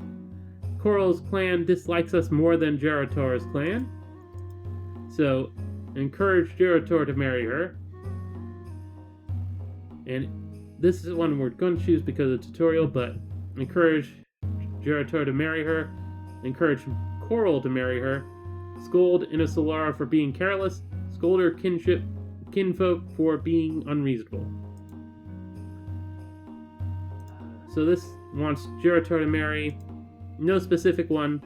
Coral's clan dislikes us more than Jurator's clan, so encourage Jurator to marry her. And this is one we're going to choose because of the tutorial, but encourage Jurator to marry her, encourage Coral to marry her, scold Ina Solara for being careless, scold her kinfolk for being unreasonable. So this wants Jurator to marry, no specific one.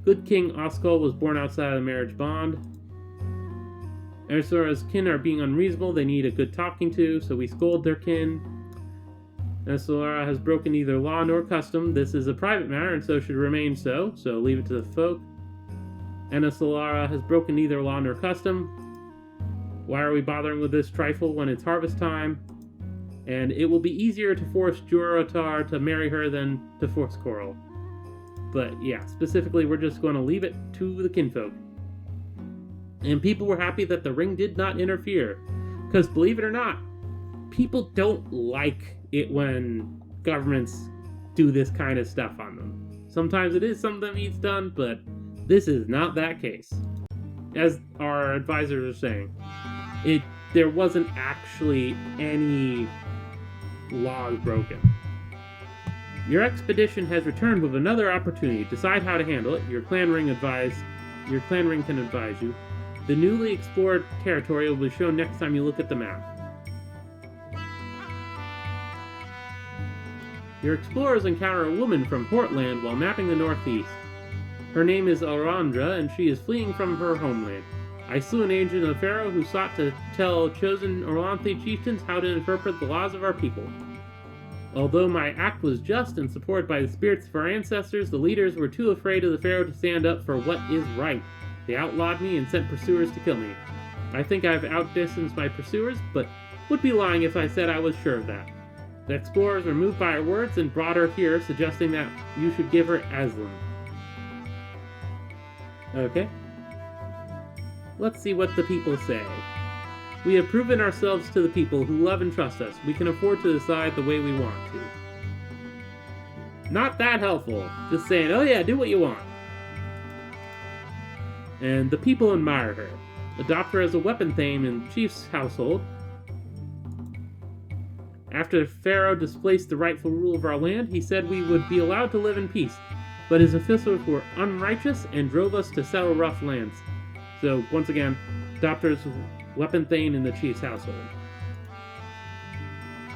Good King Oskal was born outside of the marriage bond. Ersora's kin are being unreasonable, they need a good talking to, so we scold their kin. Solara has broken neither law nor custom. This is a private matter and so should remain so leave it to the folk. Solara has broken neither law nor custom. Why are we bothering with this trifle when it's harvest time? And it will be easier to force Juratar to marry her than to force Coral. But yeah, specifically we're just going to leave it to the kinfolk. And people were happy that the ring did not interfere. Because believe it or not, people don't like it when governments do this kind of stuff on them. Sometimes it is something that needs done, but this is not that case. As our advisors are saying, there wasn't actually any laws broken. Your expedition has returned with another opportunity. Decide how to handle it. Your clan ring can advise you. The newly explored territory will be shown next time you look at the map. Your explorers encounter a woman from Portland while mapping the northeast. Her name is Arandra, and she is fleeing from her homeland. I slew an agent of Pharaoh who sought to tell chosen Orlanthe chieftains how to interpret the laws of our people. Although my act was just and supported by the spirits of our ancestors, the leaders were too afraid of the Pharaoh to stand up for what is right. They outlawed me and sent pursuers to kill me. I think I've outdistanced my pursuers, but would be lying if I said I was sure of that. The explorers were moved by her words and brought her here, suggesting that you should give her Aslan. Okay. Let's see what the people say. We have proven ourselves to the people who love and trust us. We can afford to decide the way we want to. Not that helpful. Just saying, oh yeah, do what you want. And the people admire her. Adopt her as a weapon thane in the chief's household. After Pharaoh displaced the rightful rule of our land, he said we would be allowed to live in peace. But his officials were unrighteous and drove us to settle rough lands. So, once again, adopt her as a weapon thane in the chief's household.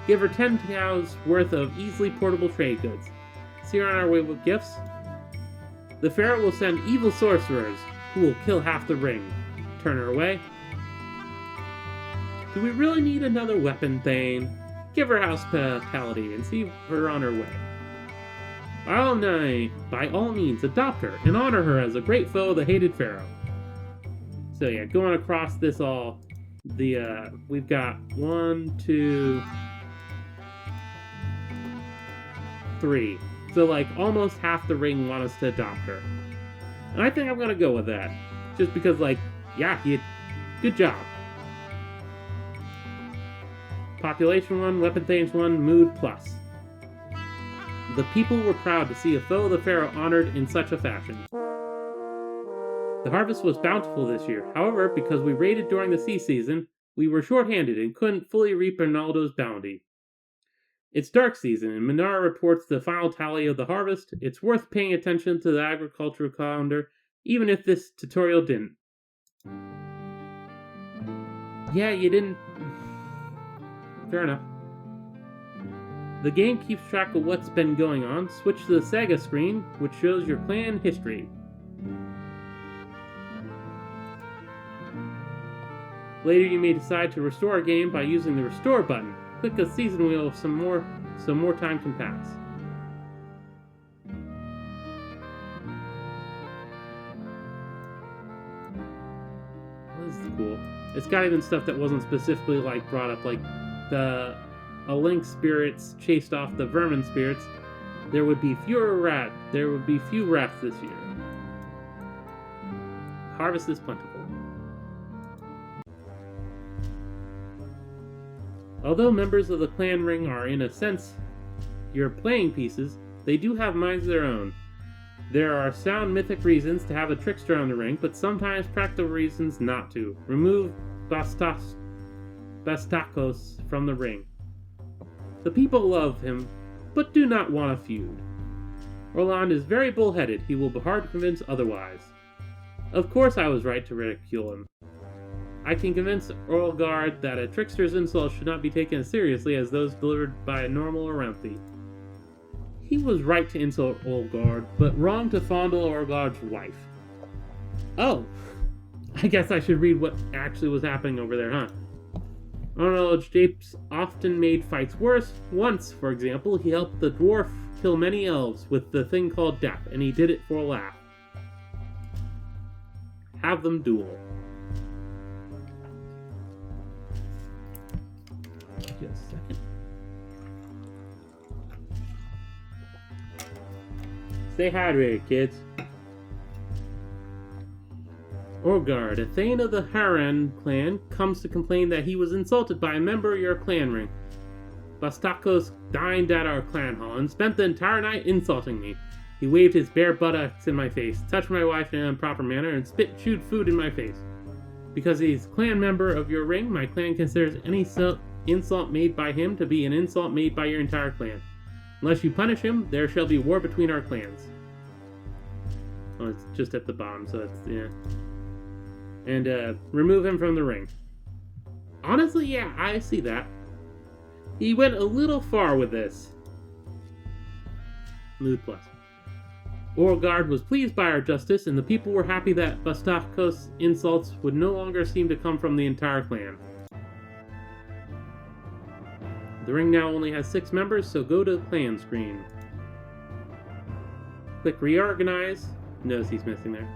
Give her 10 cows worth of easily portable trade goods. See her on our way with gifts. The Pharaoh will send evil sorcerers who will kill half the ring. Turn her away. Do we really need another weapon thane? Give her hospitality and see her on her way. By all means, adopt her and honor her as a great foe of the hated Pharaoh. So yeah, going across this all, we've got 1, 2, 3. So like almost half the ring want us to adopt her. And I think I'm gonna go with that. Just because yeah, good job. Population 1, weapon thanes 1, mood plus. The people were proud to see a foe of the Pharaoh honored in such a fashion. The harvest was bountiful this year. However, because we raided during the sea season, we were short-handed and couldn't fully reap Ronaldo's bounty. It's dark season, and Minara reports the final tally of the harvest. It's worth paying attention to the agricultural calendar, even if this tutorial didn't. Yeah, you didn't... Fair enough. The game keeps track of what's been going on. Switch to the Sega screen, which shows your clan history. Later you may decide to restore a game by using the Restore button. Click the season wheel so more time can pass. This is cool. It's got even stuff that wasn't specifically brought up, like a link spirits chased off the vermin spirits. There would be few rats this year. Harvest is plentiful. Although members of the clan ring are, in a sense, your playing pieces, they do have minds of their own. There are sound mythic reasons to have a trickster on the ring, but sometimes practical reasons not to. Remove Bastakos from the ring. The people love him, but do not want a feud. Orland is very bullheaded. He will be hard to convince otherwise. Of course I was right to ridicule him. I can convince Orlgard that a trickster's insults should not be taken as seriously as those delivered by a normal Orlanthe. He was right to insult Orlgard, but wrong to fondle Orlgard's wife. Oh, I guess I should read what actually was happening over there, huh? Unacknowledged japes often made fights worse. Once, for example, he helped the dwarf kill many elves with the thing called death, and he did it for a laugh. Have them duel. Just a second. Stay hydrated, kids. Orgard, a thane of the Haran clan, comes to complain that he was insulted by a member of your clan ring. Bastakos dined at our clan hall and spent the entire night insulting me. He waved his bare buttocks in my face, touched my wife in an improper manner, and chewed food in my face. Because he's a clan member of your ring, my clan considers any insult made by him to be an insult made by your entire clan. Unless you punish him, there shall be war between our clans. Oh, it's just at the bottom, so it's, yeah. And, remove him from the ring. Honestly, yeah, I see that. He went a little far with this. Mood plus. Beauregard was pleased by our justice, and the people were happy that Bastakos' insults would no longer seem to come from the entire clan. The ring now only has 6 members, so go to the clan screen. Click reorganize. Notice he's missing there.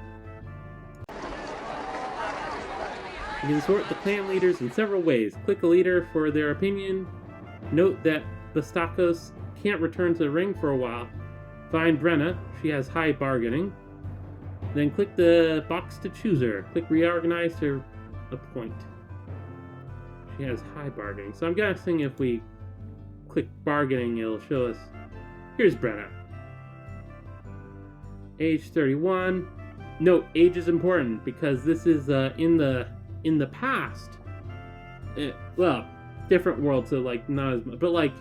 You can sort the clan leaders in several ways. Click a leader for their opinion. Note that Bastakos can't return to the ring for a while. Find Brenna. She has high bargaining. Then click the box to choose her. Click reorganize to appoint. She has high bargaining. So I'm guessing if we click bargaining, it'll show us. Here's Brenna. Age 31. Note, age is important because this is in the past. Well, different world, so like not as much, but like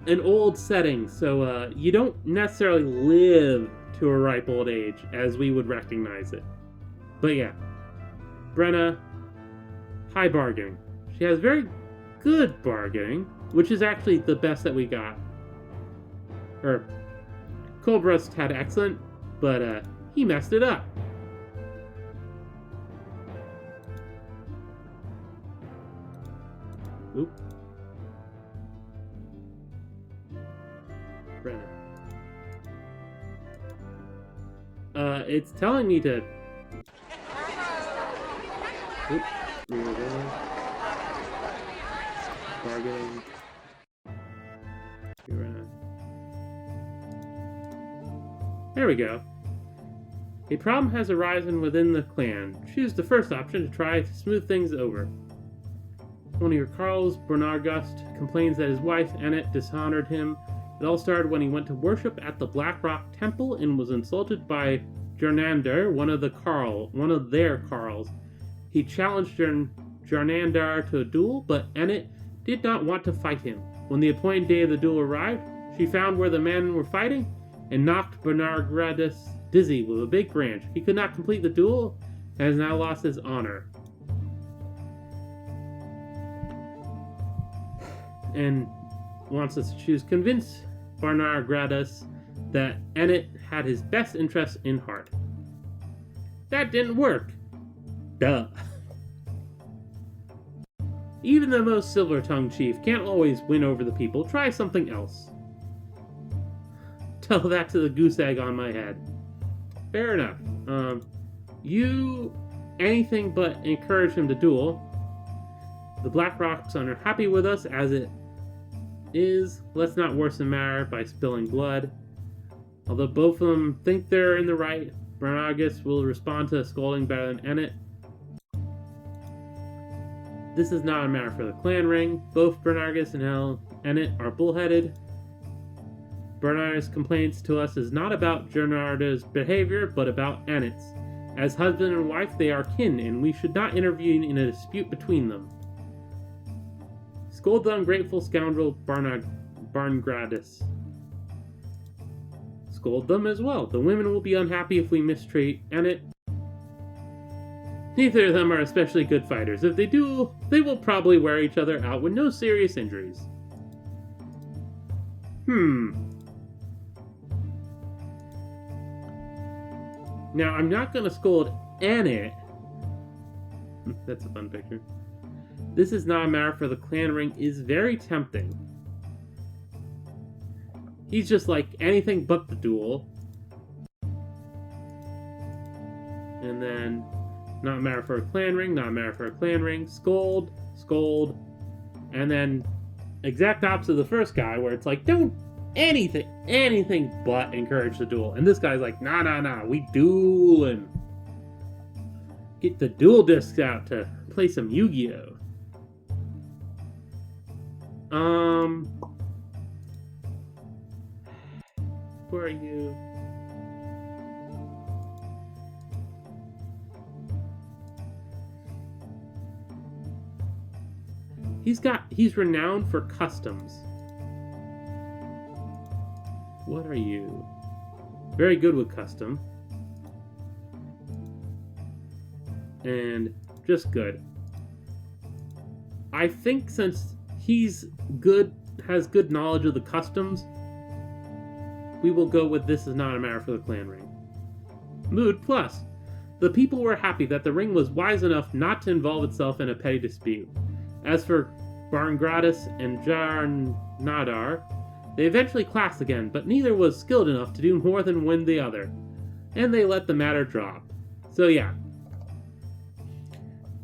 an old setting, so you don't necessarily live to a ripe old age as we would recognize it. But yeah, Brenna, high bargaining. She has very good bargaining, which is actually the best that we got. Or Colbrust had excellent, but he messed it up. Oop. Brenna. It's telling me to. Oop. Bargaining. There we go. A problem has arisen within the clan. Choose the first option to try to smooth things over. One of your Carls, Bernargust, complains that his wife, Annette, dishonored him. It all started when he went to worship at the Black Rock Temple and was insulted by Jarnander, one of their Carls. He challenged Jarnander to a duel, but Annette did not want to fight him. When the appointed day of the duel arrived, she found where the men were fighting and knocked Bernargradus dizzy with a big branch. He could not complete the duel and has now lost his honor. And wants us to choose convince Bernargradus that Annette had his best interests in heart. That didn't work. Duh. Even the most silver-tongued chief can't always win over the people. Try something else. Tell that to the goose egg on my head. Fair enough. You anything but encourage him to duel. The Black Rocks are happy with us as it is. Let's not worsen the matter by spilling blood. Although both of them think they're in the right, Bernargus will respond to a scolding better than Annette. This is not a matter for the clan ring. Both Bernargus and Annette are bullheaded. Bernardus' complaints to us is not about Bernarda's behavior, but about Annette's. As husband and wife, they are kin, and we should not intervene in a dispute between them. Scold the ungrateful scoundrel Barngradus. Scold them as well. The women will be unhappy if we mistreat Annette. Neither of them are especially good fighters. If they do, they will probably wear each other out with no serious injuries. Now, I'm not going to scold Annette. That's a fun picture. This is not a matter for the clan ring is very tempting. He's just like anything but the duel. And then, not a matter for a clan ring, not a matter for a clan ring, scold, scold. And then, exact opposite of the first guy where it's like, don't anything but encourage the duel. And this guy's like, nah, we duelin'. Get the duel discs out to play some Yu-Gi-Oh! Where are you? He's renowned for customs. What are you? Very good with custom. And just good. I think since he's good, has good knowledge of the customs, we will go with this is not a matter for the clan ring. Mood plus. The people were happy that the ring was wise enough not to involve itself in a petty dispute. As for Barngratis and Jarnadar, they eventually clashed again, but neither was skilled enough to do more than win the other, and they let the matter drop. So yeah,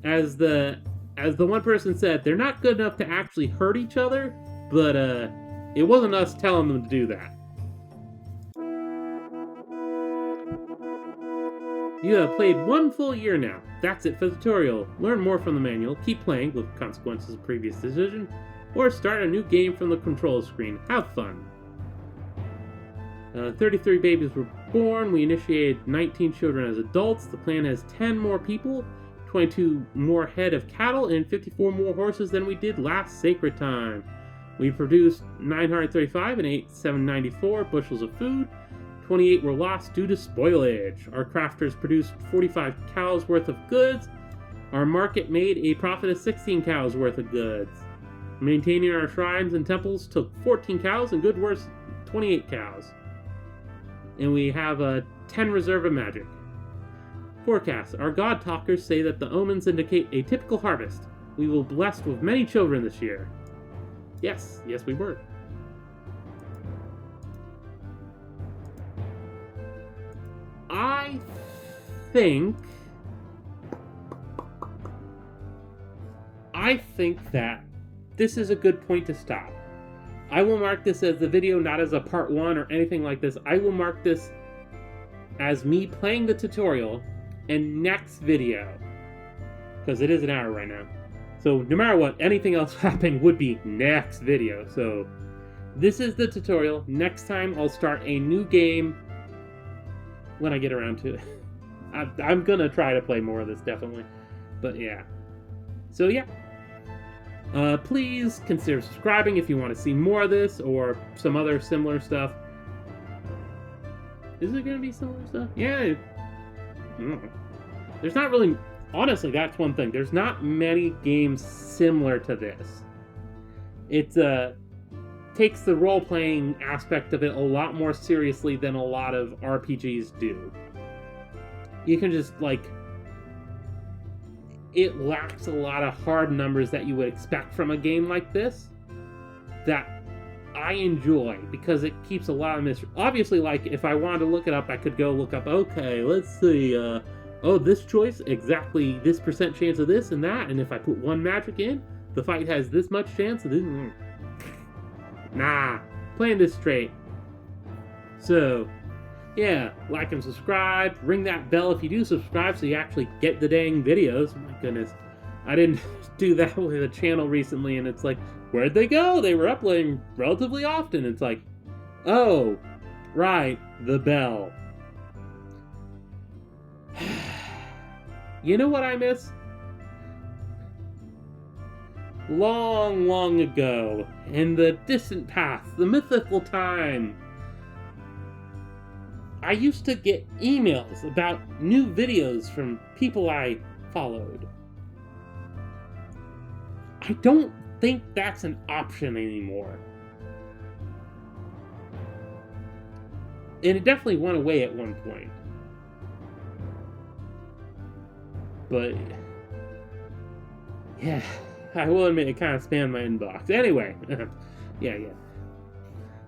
as the one person said, they're not good enough to actually hurt each other, but it wasn't us telling them to do that. You have played 1 full year now. That's it for the tutorial. Learn more from the manual, keep playing with consequences of previous decision, or start a new game from the control screen. Have fun. 33 babies were born. We initiated 19 children as adults. The clan has 10 more people, 22 more head of cattle, and 54 more horses than we did last sacred time. We produced 935 and ate 794 bushels of food. 28 were lost due to spoilage. Our crafters produced 45 cows worth of goods. Our market made a profit of 16 cows worth of goods. Maintaining our shrines and temples took 14 cows and good worth 28 cows. And we have a 10 reserve of magic. Forecast. Our god talkers say that the omens indicate a typical harvest. We will be blessed with many children this year. Yes, we were. I think that this is a good point to stop. I will mark this as the video, not as a part 1 or anything like this. I will mark this as me playing the tutorial and next video, because it is an hour right now. So no matter what, anything else happening would be next video. So this is the tutorial. Next time I'll start a new game when I get around to it. I'm gonna try to play more of this, definitely. But yeah. So yeah. Please consider subscribing if you want to see more of this or some other similar stuff. Is it gonna be similar stuff? Yeah. I don't know. There's not really... Honestly, that's one thing. There's not many games similar to this. It takes the role-playing aspect of it a lot more seriously than a lot of RPGs do. You can just, like... It lacks a lot of hard numbers that you would expect from a game like this that I enjoy, because it keeps a lot of mystery. Obviously, like, if I wanted to look it up, I could go look up, okay, let's see, oh, this choice, exactly this % chance of this and that, and if I put 1 magic in, the fight has this much chance of this. Nah, playing this straight. So, yeah, like and subscribe, ring that bell if you do subscribe so you actually get the dang videos. My goodness, I didn't do that with a channel recently, and it's like, where'd they go? They were uploading relatively often. It's like, oh, right, the bell. You know what I miss? Long, long ago, in the distant past, the mythical time, I used to get emails about new videos from people I followed. I don't think that's an option anymore. And it definitely went away at one point. But, yeah, I will admit it kind of spammed my inbox. Anyway, yeah.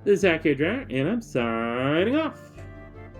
This is Akhier, and I'm signing off.